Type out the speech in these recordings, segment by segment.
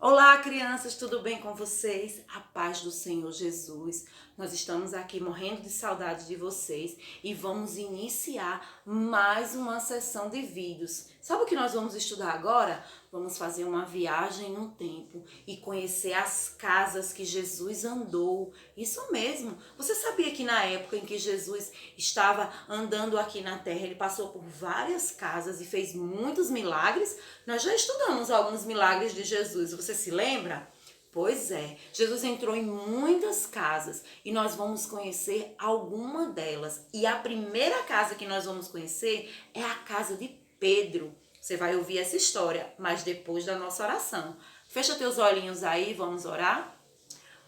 Olá, crianças, tudo bem com vocês? A paz do Senhor Jesus. Nós estamos aqui morrendo de saudade de vocês e vamos iniciar mais uma sessão de vídeos. Sabe o que nós vamos estudar agora? Vamos fazer uma viagem no tempo e conhecer as casas que Jesus andou. Isso mesmo. Você sabia que na época em que Jesus estava andando aqui na terra, ele passou por várias casas e fez muitos milagres? Nós já estudamos alguns milagres de Jesus. Você se lembra? Pois é, Jesus entrou em muitas casas e nós vamos conhecer alguma delas. E a primeira casa que nós vamos conhecer é a casa de Pedro. Você vai ouvir essa história, mas depois da nossa oração. Fecha teus olhinhos aí, vamos orar?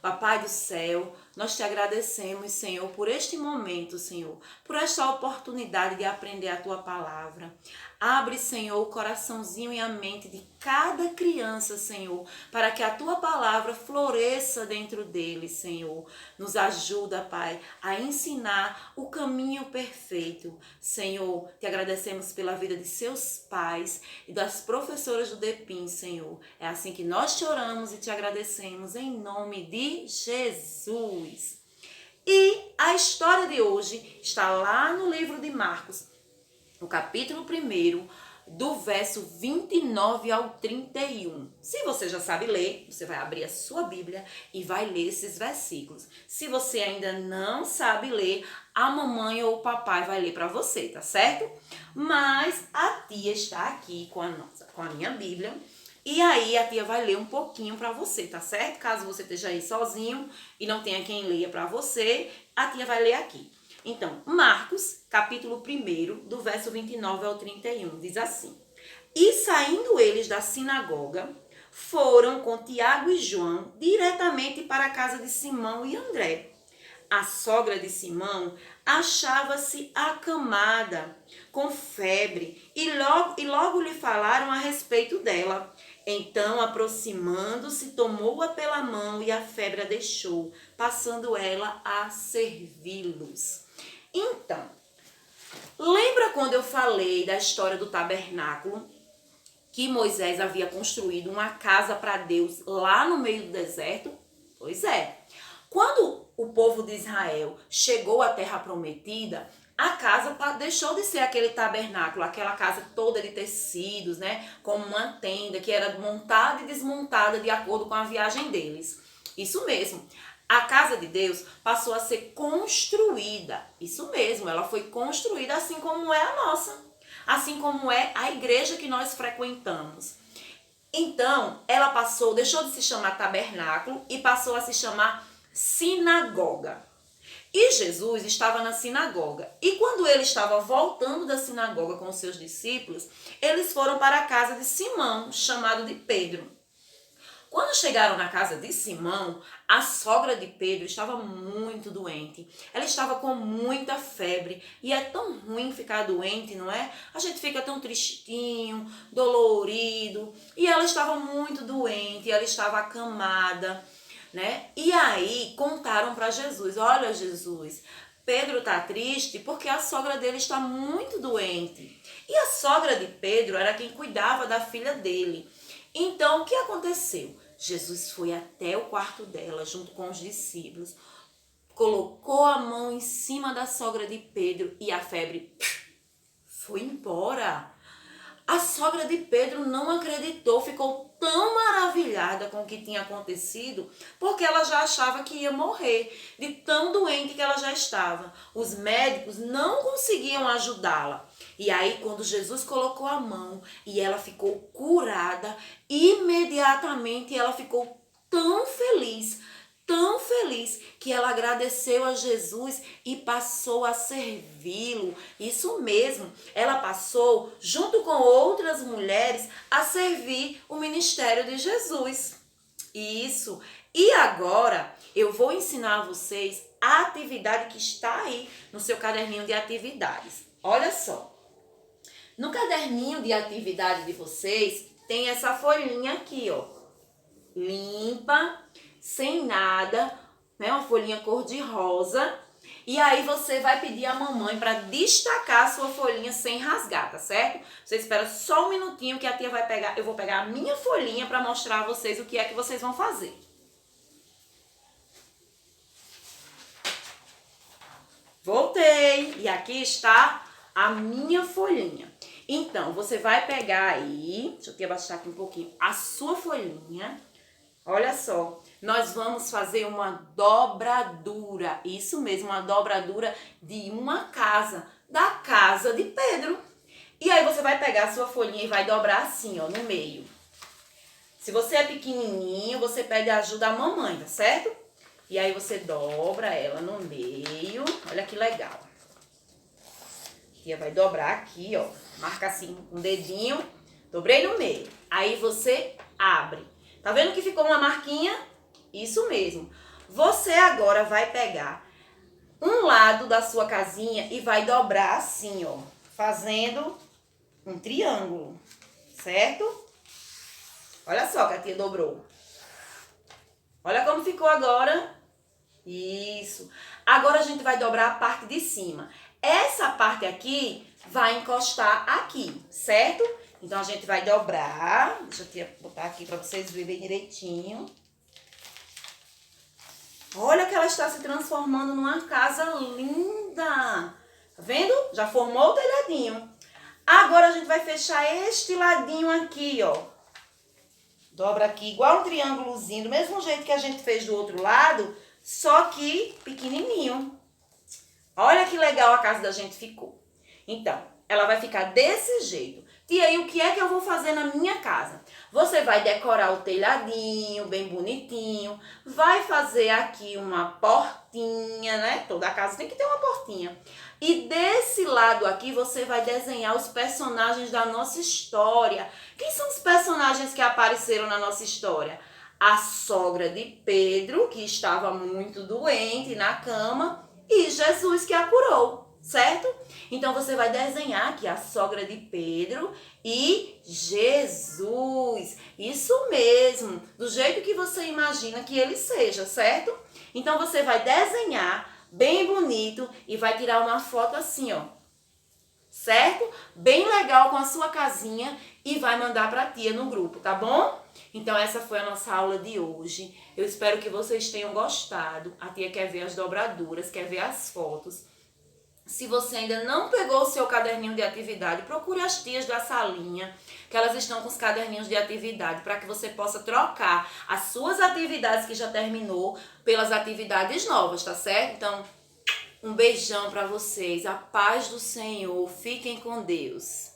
Papai do céu, nós te agradecemos, Senhor, por este momento, Senhor, por esta oportunidade de aprender a tua palavra. Abre, Senhor, o coraçãozinho e a mente de cada criança, Senhor, para que a tua palavra floresça dentro deles, Senhor. Nos ajuda, Pai, a ensinar o caminho perfeito. Senhor, te agradecemos pela vida de seus pais e das professoras do DEPIM, Senhor. É assim que nós te oramos e te agradecemos em nome de Jesus. E a história de hoje está lá no livro de Marcos, no capítulo 1, do verso 29 ao 31. Se você já sabe ler, você vai abrir a sua Bíblia e vai ler esses versículos. Se você ainda não sabe ler, a mamãe ou o papai vai ler para você, tá certo? Mas a tia está aqui com a minha Bíblia. E aí a tia vai ler um pouquinho para você, tá certo? Caso você esteja aí sozinho e não tenha quem leia para você, a tia vai ler aqui. Então, Marcos, capítulo 1, do verso 29 ao 31, diz assim: E saindo eles da sinagoga, foram com Tiago e João diretamente para a casa de Simão e André. A sogra de Simão achava-se acamada, com febre, e logo lhe falaram a respeito dela. Então, aproximando-se, tomou-a pela mão e a febre a deixou, passando ela a servi-los. Então, lembra quando eu falei da história do tabernáculo? Que Moisés havia construído uma casa para Deus lá no meio do deserto? Pois é. Quando o povo de Israel chegou à terra prometida, a casa deixou de ser aquele tabernáculo, aquela casa toda de tecidos, né? Como uma tenda que era montada e desmontada de acordo com a viagem deles. Isso mesmo. A casa de Deus passou a ser construída. Isso mesmo, ela foi construída assim como é a nossa. Assim como é a igreja que nós frequentamos. Então, ela deixou de se chamar tabernáculo e passou a se chamar sinagoga. E Jesus estava na sinagoga. E quando ele estava voltando da sinagoga com os seus discípulos, eles foram para a casa de Simão, chamado de Pedro. Quando chegaram na casa de Simão, a sogra de Pedro estava muito doente. Ela estava com muita febre. E é tão ruim ficar doente, não é? A gente fica tão tristinho, dolorido. E ela estava muito doente, ela estava acamada, né? E aí contaram para Jesus: olha, Jesus, Pedro está triste porque a sogra dele está muito doente. E a sogra de Pedro era quem cuidava da filha dele. Então, o que aconteceu? Jesus foi até o quarto dela, junto com os discípulos, colocou a mão em cima da sogra de Pedro e a febre foi embora. A sogra de Pedro não acreditou, ficou tão maravilhada com o que tinha acontecido, porque ela já achava que ia morrer, de tão doente que ela já estava. Os médicos não conseguiam ajudá-la. E aí, quando Jesus colocou a mão e ela ficou curada, imediatamente ela ficou tão feliz que ela agradeceu a Jesus e passou a servi-lo. Isso mesmo, ela passou, junto com outras mulheres, a servir o ministério de Jesus. Isso. E agora eu vou ensinar a vocês a atividade que está aí no seu caderninho de atividades. Olha só. No caderninho de atividade de vocês tem essa folhinha aqui, ó. Limpa, sem nada, né? Uma folhinha cor de rosa. E aí você vai pedir à mamãe para destacar a sua folhinha sem rasgar, tá certo? Você espera só um minutinho que a tia vai pegar, eu vou pegar a minha folhinha para mostrar a vocês o que é que vocês vão fazer. Voltei e aqui está a minha folhinha. Então, você vai pegar aí, deixa eu te abaixar aqui um pouquinho, a sua folhinha. Olha só, nós vamos fazer uma dobradura, isso mesmo, uma dobradura de uma casa, da casa de Pedro. E aí você vai pegar a sua folhinha e vai dobrar assim, ó, no meio. Se você é pequenininho, você pede a ajuda da mamãe, tá certo? E aí você dobra ela no meio, olha que legal. E vai dobrar aqui, ó, marca assim com o dedinho, dobrei no meio. Aí você abre. Tá vendo que ficou uma marquinha? Isso mesmo. Você agora vai pegar um lado da sua casinha e vai dobrar assim, ó, fazendo um triângulo, certo? Olha só que a tia dobrou. Olha como ficou agora. Isso. Agora a gente vai dobrar a parte de cima. Essa parte aqui vai encostar aqui, certo? Então a gente vai dobrar. Deixa eu botar aqui para vocês verem direitinho. Olha que ela está se transformando numa casa linda. Tá vendo? Já formou o telhadinho. Agora a gente vai fechar este ladinho aqui, ó. Dobra aqui igual um triângulozinho, do mesmo jeito que a gente fez do outro lado, só que pequenininho. Olha que legal a casa da gente ficou. Então, ela vai ficar desse jeito. E aí, o que é que eu vou fazer na minha casa? Você vai decorar o telhadinho bem bonitinho, vai fazer aqui uma portinha, né? Toda casa tem que ter uma portinha. E desse lado aqui, você vai desenhar os personagens da nossa história. Quem são os personagens que apareceram na nossa história? A sogra de Pedro, que estava muito doente na cama, e Jesus que a curou, certo? Então você vai desenhar aqui a sogra de Pedro e Jesus. Isso mesmo, do jeito que você imagina que ele seja, certo? Então você vai desenhar bem bonito e vai tirar uma foto assim, ó. Certo? Bem legal com a sua casinha e vai mandar para a tia no grupo, tá bom? Então essa foi a nossa aula de hoje. Eu espero que vocês tenham gostado. A tia quer ver as dobraduras, quer ver as fotos. Se você ainda não pegou o seu caderninho de atividade, procure as tias da salinha, que elas estão com os caderninhos de atividade, para que você possa trocar as suas atividades que já terminou pelas atividades novas, tá certo? Então, um beijão para vocês, a paz do Senhor, fiquem com Deus.